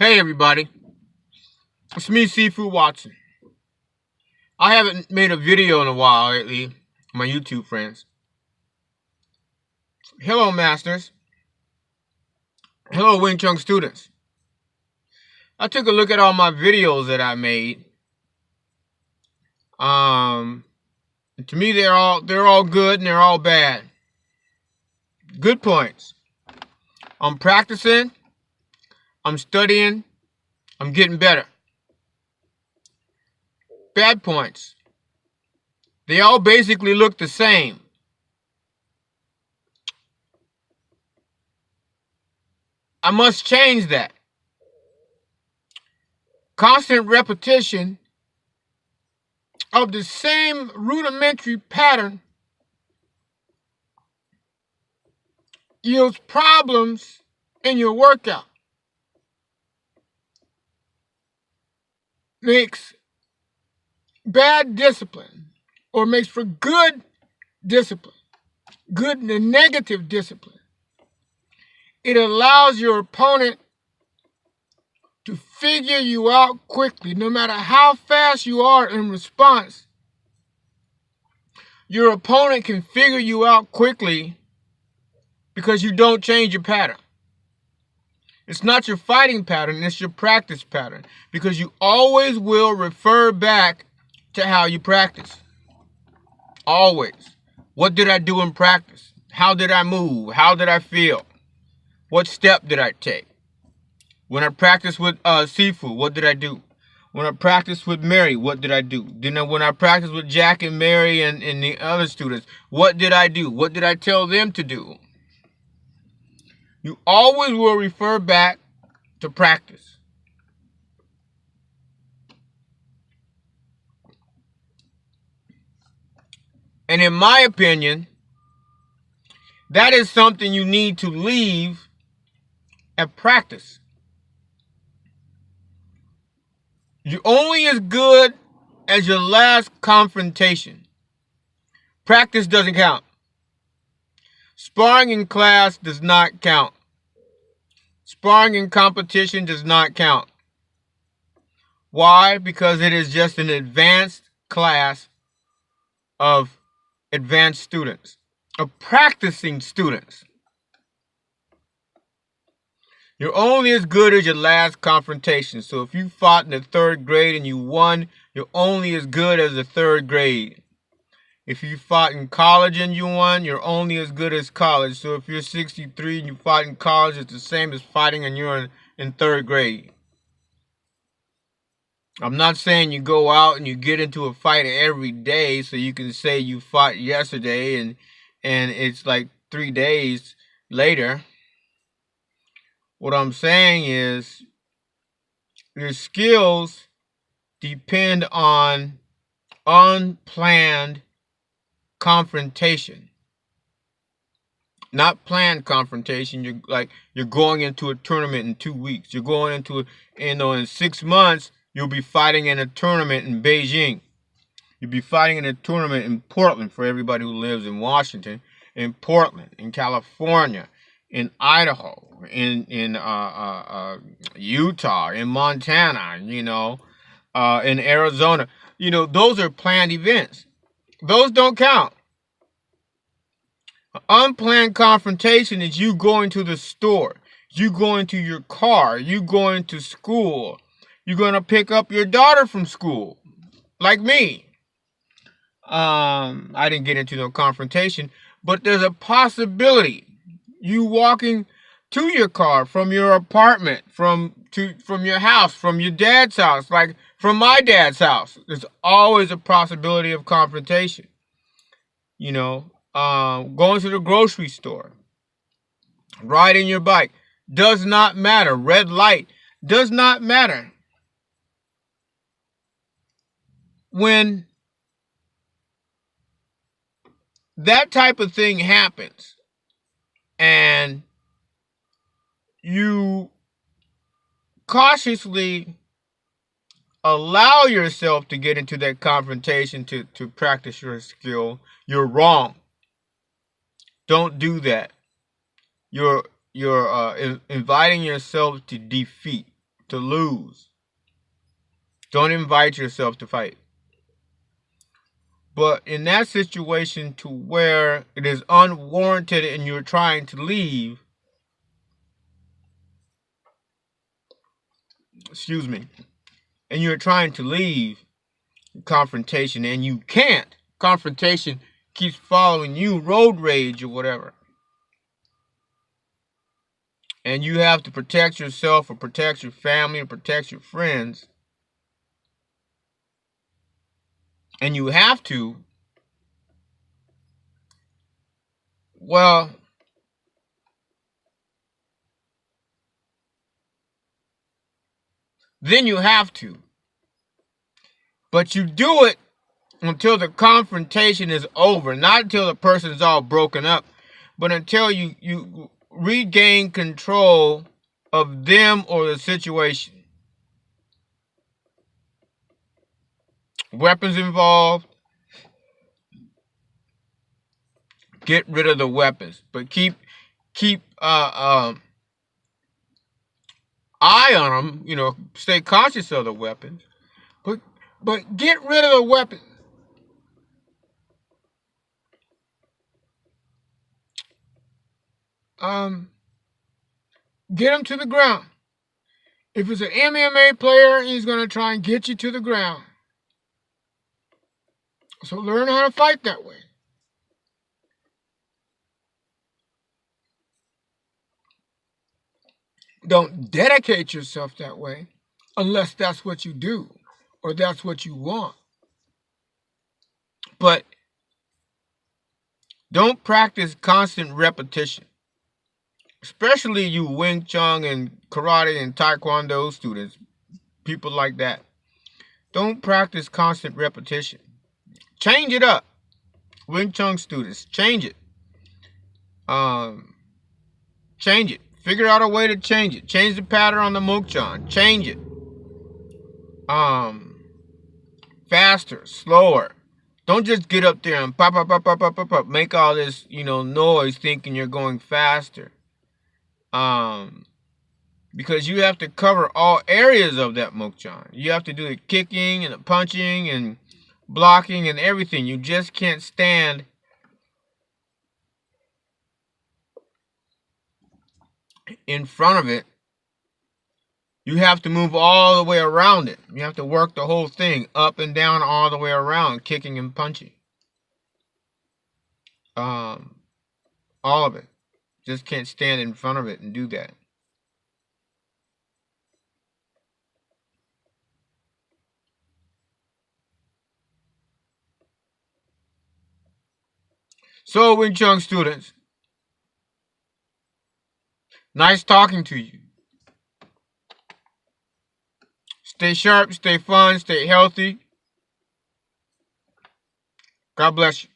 Hey everybody, it's me, Seafood Watson. I haven't made a video in a while lately, my YouTube friends. Hello masters, hello Wing Chun students. I took a look at all my videos that I made. To me they're all good and they're all bad. Good points. I'm practicing, I'm studying, I'm getting better. Bad points. They all basically look the same. I must change that. Constant repetition of the same rudimentary pattern yields problems in your workout. Makes bad discipline, or makes for good discipline, good and negative discipline. It allows your opponent to figure you out quickly. No matter how fast you are in response, your opponent can figure you out quickly because you don't change your pattern. It's not your fighting pattern, it's your practice pattern, because you always will refer back to how you practice. Always. What did I do in practice? How did I move? How did I feel? What step did I take? When I practiced with Seafood, what did I do? When I practiced with Mary, what did I do? When I practiced with Jack and Mary and the other students, what did I do? What did I tell them to do? You always will refer back to practice. And in my opinion, that is something you need to leave at practice. You're only as good as your last confrontation. Practice doesn't count. Sparring in class does not count. Sparring in competition does not count. Why? Because it is just an advanced class of advanced students, of practicing students. You're only as good as your last confrontation. So if you fought in the third grade and you won, you're only as good as the third grade. If you fought in college and you won, you're only as good as college. So if you're 63 and you fought in college, it's the same as fighting and you're in third grade. I'm not saying you go out and you get into a fight every day so you can say you fought yesterday and it's like 3 days later. What I'm saying is your skills depend on unplanned confrontation. Not planned confrontation. You're going into a tournament in 2 weeks. You're going into in 6 months, you'll be fighting in a tournament in Beijing. You'll be fighting in a tournament in Portland for everybody who lives in Washington, in Portland, in California, in Idaho, in Utah, in Montana, in Arizona. Those are planned events. Those don't count. Unplanned confrontation is you going to the store, you going to your car, you going to school. You're going to pick up your daughter from school, like me. I didn't get into no confrontation, but there's a possibility you walking to your car from your apartment, from your house, from your dad's house, like from my dad's house. There's always a possibility of confrontation. Going to the grocery store, riding your bike, does not matter. Red light does not matter. When that type of thing happens and you cautiously allow yourself to get into that confrontation to practice your skill, you're wrong. Don't do that. You're inviting yourself to defeat, to lose. Don't invite yourself to fight. But in that situation to where it is unwarranted and you're trying to leave, excuse me, and you're trying to leave confrontation and you can't, confrontation keeps following you, road rage or whatever, and you have to protect yourself or protect your family or protect your friends, and you have to, well, then you have to. But you do it until the confrontation is over, not until the person is all broken up, but until you regain control of them or the situation. Weapons involved, get rid of the weapons, but keep eye on them. You know, stay conscious of the weapons, but get rid of the weapons. Get them to the ground. If it's an MMA player, he's going to try and get you to the ground. So learn how to fight that way. Don't dedicate yourself that way unless that's what you do or that's what you want. But don't practice constant repetition. Especially you Wing Chun and karate and taekwondo students, people like that. Don't practice constant repetition. Change it up. Wing Chun students, change it. Change it. Figure out a way to change it. Change the pattern on the Mukchang. Change it. Faster, slower. Don't just get up there and pop, pop, pop, pop, pop, pop, pop. Make all this, noise thinking you're going faster. Because you have to cover all areas of that Mukchang. You have to do the kicking and the punching and blocking and everything. You just can't stand in front of it. You have to move all the way around it. You have to work the whole thing up and down all the way around, kicking and punching. All of it. Just can't stand in front of it and do that. So, Wing Chun students, nice talking to you. Stay sharp, stay fun, stay healthy. God bless you.